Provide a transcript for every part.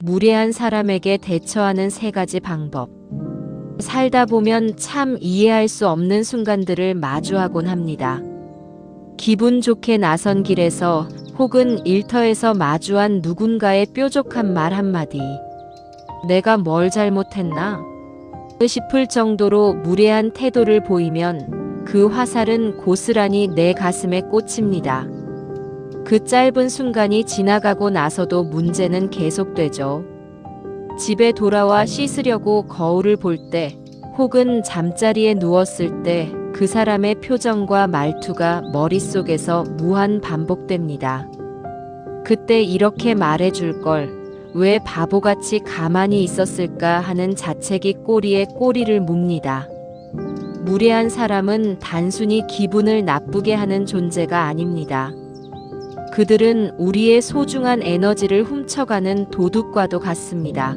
무례한 사람에게 대처하는 3가지 방법. 살다 보면 참 이해할 수 없는 순간들을 마주하곤 합니다. 기분 좋게 나선 길에서 혹은 일터에서 마주한 누군가의 뾰족한 말 한마디. 내가 뭘 잘못했나? 싶을 정도로 무례한 태도를 보이면 그 화살은 고스란히 내 가슴에 꽂힙니다. 그 짧은 순간이 지나가고 나서도 문제는 계속되죠. 집에 돌아와 씻으려고 거울을 볼 때, 혹은 잠자리에 누웠을 때 그 사람의 표정과 말투가 머릿속에서 무한 반복됩니다. 그때 이렇게 말해줄 걸, 왜 바보같이 가만히 있었을까 하는 자책이 꼬리에 꼬리를 묵니다. 무례한 사람은 단순히 기분을 나쁘게 하는 존재가 아닙니다. 그들은 우리의 소중한 에너지를 훔쳐가는 도둑과도 같습니다.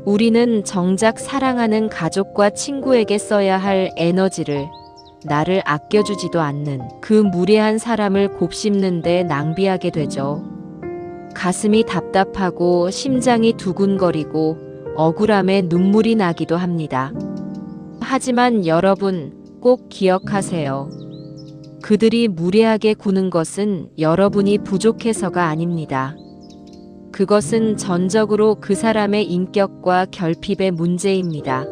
우리는 정작 사랑하는 가족과 친구에게 써야 할 에너지를 나를 아껴주지도 않는 그 무례한 사람을 곱씹는 데 낭비하게 되죠. 가슴이 답답하고 심장이 두근거리고 억울함에 눈물이 나기도 합니다. 하지만 여러분 꼭 기억하세요. 그들이 무례하게 구는 것은 여러분이 부족해서가 아닙니다. 그것은 전적으로 그 사람의 인격과 결핍의 문제입니다.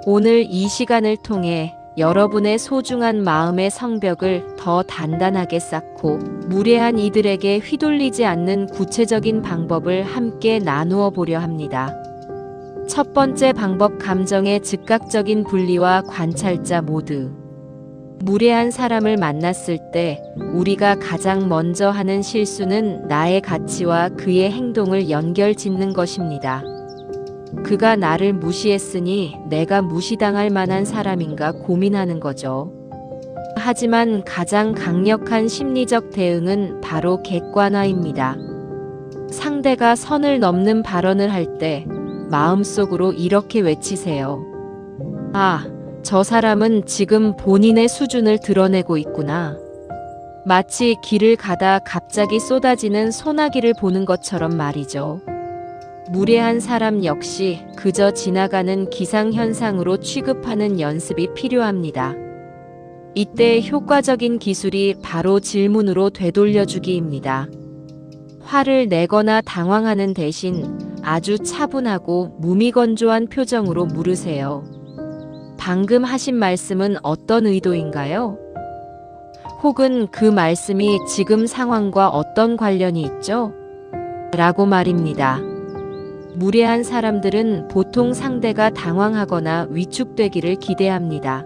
오늘 이 시간을 통해 여러분의 소중한 마음의 성벽을 더 단단하게 쌓고 무례한 이들에게 휘둘리지 않는 구체적인 방법을 함께 나누어 보려 합니다. 첫 번째 방법, 감정의 즉각적인 분리와 관찰자 모드. 무례한 사람을 만났을 때 우리가 가장 먼저 하는 실수는 나의 가치와 그의 행동을 연결짓는 것입니다. 그가 나를 무시했으니 내가 무시당할 만한 사람인가 고민하는 거죠. 하지만 가장 강력한 심리적 대응은 바로 객관화입니다. 상대가 선을 넘는 발언을 할 때 마음속으로 이렇게 외치세요. 아, 저 사람은 지금 본인의 수준을 드러내고 있구나. 마치 길을 가다 갑자기 쏟아지는 소나기를 보는 것처럼 말이죠. 무례한 사람 역시 그저 지나가는 기상현상으로 취급하는 연습이 필요합니다. 이때 효과적인 기술이 바로 질문으로 되돌려주기입니다. 화를 내거나 당황하는 대신 아주 차분하고 무미건조한 표정으로 물으세요. 방금 하신 말씀은 어떤 의도인가요? 혹은 그 말씀이 지금 상황과 어떤 관련이 있죠? 라고 말입니다. 무례한 사람들은 보통 상대가 당황하거나 위축되기를 기대합니다.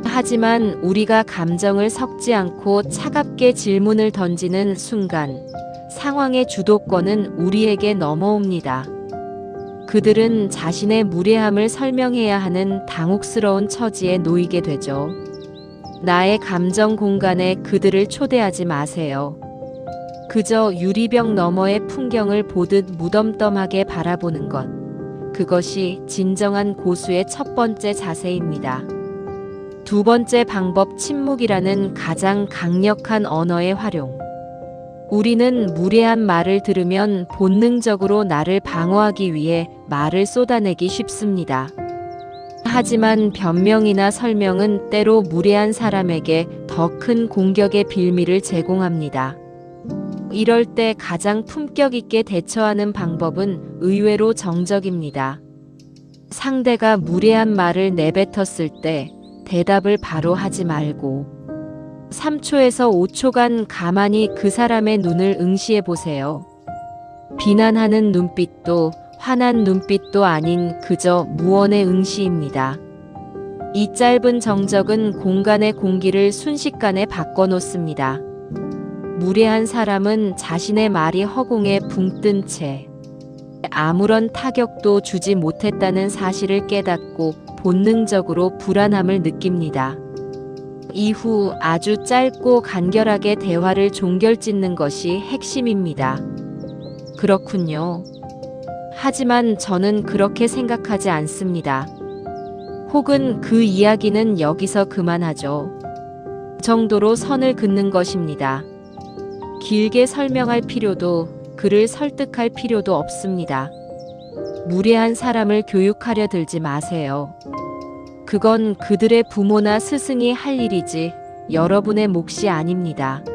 하지만 우리가 감정을 섞지 않고 차갑게 질문을 던지는 순간 상황의 주도권은 우리에게 넘어옵니다. 그들은 자신의 무례함을 설명해야 하는 당혹스러운 처지에 놓이게 되죠. 나의 감정 공간에 그들을 초대하지 마세요. 그저 유리병 너머의 풍경을 보듯 무덤덤하게 바라보는 것. 그것이 진정한 고수의 첫 번째 자세입니다. 두 번째 방법, 침묵이라는 가장 강력한 언어의 활용. 우리는 무례한 말을 들으면 본능적으로 나를 방어하기 위해 말을 쏟아내기 쉽습니다. 하지만 변명이나 설명은 때로 무례한 사람에게 더 큰 공격의 빌미를 제공합니다. 이럴 때 가장 품격 있게 대처하는 방법은 의외로 정적입니다. 상대가 무례한 말을 내뱉었을 때 대답을 바로 하지 말고 3초에서 5초간 가만히 그 사람의 눈을 응시해 보세요. 비난하는 눈빛도 화난 눈빛도 아닌 그저 무언의 응시입니다. 이 짧은 정적은 공간의 공기를 순식간에 바꿔놓습니다. 무례한 사람은 자신의 말이 허공에 붕 뜬 채 아무런 타격도 주지 못했다는 사실을 깨닫고 본능적으로 불안함을 느낍니다. 이후 아주 짧고 간결하게 대화를 종결짓는 것이 핵심입니다. 그렇군요. 하지만 저는 그렇게 생각하지 않습니다. 혹은 그 이야기는 여기서 그만하죠. 정도로 선을 긋는 것입니다. 길게 설명할 필요도 그를 설득할 필요도 없습니다. 무례한 사람을 교육하려 들지 마세요. 그건 그들의 부모나 스승이 할 일이지 여러분의 몫이 아닙니다.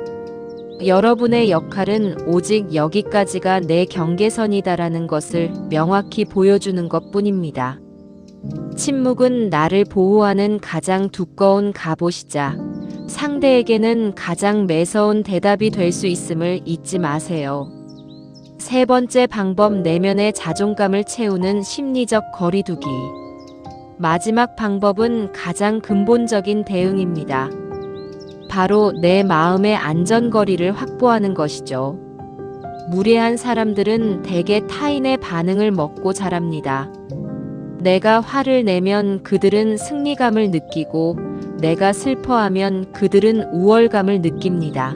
여러분의 역할은 오직 여기까지가 내 경계선이다라는 것을 명확히 보여주는 것뿐입니다. 침묵은 나를 보호하는 가장 두꺼운 갑옷이자 상대에게는 가장 매서운 대답이 될 수 있음을 잊지 마세요. 세 번째 방법, 내면의 자존감을 채우는 심리적 거리두기. 마지막 방법은 가장 근본적인 대응입니다. 바로 내 마음의 안전거리를 확보하는 것이죠. 무례한 사람들은 대개 타인의 반응을 먹고 자랍니다. 내가 화를 내면 그들은 승리감을 느끼고 내가 슬퍼하면 그들은 우월감을 느낍니다.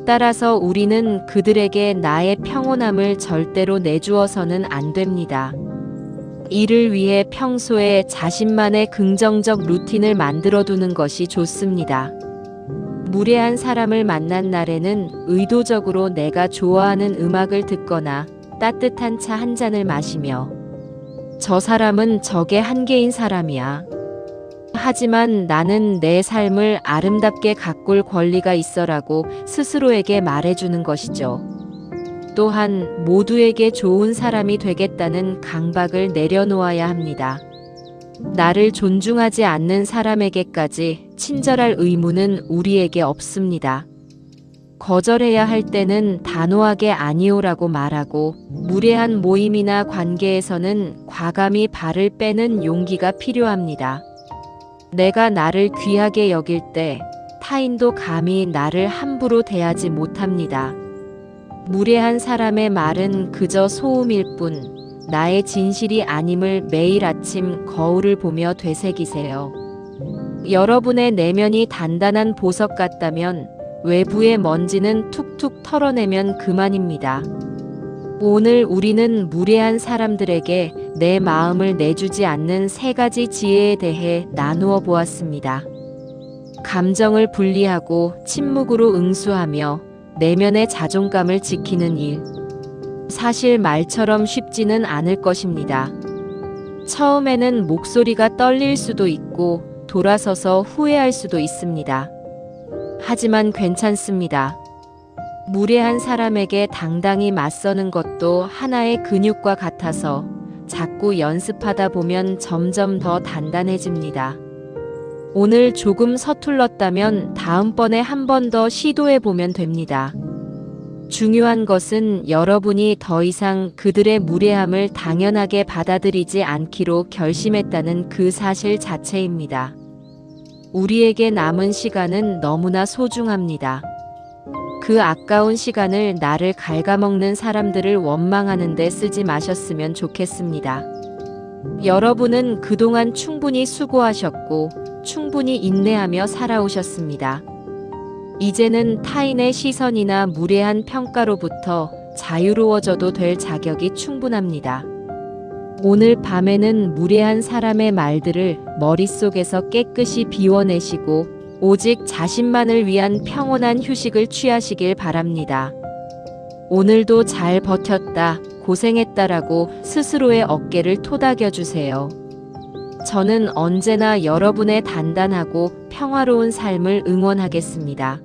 따라서 우리는 그들에게 나의 평온함을 절대로 내주어서는 안 됩니다. 이를 위해 평소에 자신만의 긍정적 루틴을 만들어두는 것이 좋습니다. 무례한 사람을 만난 날에는 의도적으로 내가 좋아하는 음악을 듣거나 따뜻한 차 한 잔을 마시며 저 사람은 적의 한계인 사람이야. 하지만 나는 내 삶을 아름답게 가꿀 권리가 있어라고 스스로에게 말해주는 것이죠. 또한 모두에게 좋은 사람이 되겠다는 강박을 내려놓아야 합니다. 나를 존중하지 않는 사람에게까지 친절할 의무는 우리에게 없습니다. 거절해야 할 때는 단호하게 아니오라고 말하고 무례한 모임이나 관계에서는 과감히 발을 빼는 용기가 필요합니다. 내가 나를 귀하게 여길 때 타인도 감히 나를 함부로 대하지 못합니다. 무례한 사람의 말은 그저 소음일 뿐 나의 진실이 아님을 매일 아침 거울을 보며 되새기세요. 여러분의 내면이 단단한 보석 같다면 외부의 먼지는 툭툭 털어내면 그만입니다. 오늘 우리는 무례한 사람들에게 내 마음을 내주지 않는 세 가지 지혜에 대해 나누어 보았습니다. 감정을 분리하고 침묵으로 응수하며 내면의 자존감을 지키는 일. 사실 말처럼 쉽지는 않을 것입니다. 처음에는 목소리가 떨릴 수도 있고 돌아서서 후회할 수도 있습니다. 하지만 괜찮습니다. 무례한 사람에게 당당히 맞서는 것도 하나의 근육과 같아서 자꾸 연습하다 보면 점점 더 단단해집니다. 오늘 조금 서툴렀다면 다음번에 한 번 더 시도해 보면 됩니다. 중요한 것은 여러분이 더 이상 그들의 무례함을 당연하게 받아들이지 않기로 결심했다는 그 사실 자체입니다. 우리에게 남은 시간은 너무나 소중합니다. 그 아까운 시간을 나를 갉아먹는 사람들을 원망하는 데 쓰지 마셨으면 좋겠습니다. 여러분은 그동안 충분히 수고하셨고 충분히 인내하며 살아오셨습니다. 이제는 타인의 시선이나 무례한 평가로부터 자유로워져도 될 자격이 충분합니다. 오늘 밤에는 무례한 사람의 말들을 머릿속에서 깨끗이 비워내시고 오직 자신만을 위한 평온한 휴식을 취하시길 바랍니다. 오늘도 잘 버텼다, 고생했다라고 스스로의 어깨를 토닥여 주세요. 저는 언제나 여러분의 단단하고 평화로운 삶을 응원하겠습니다.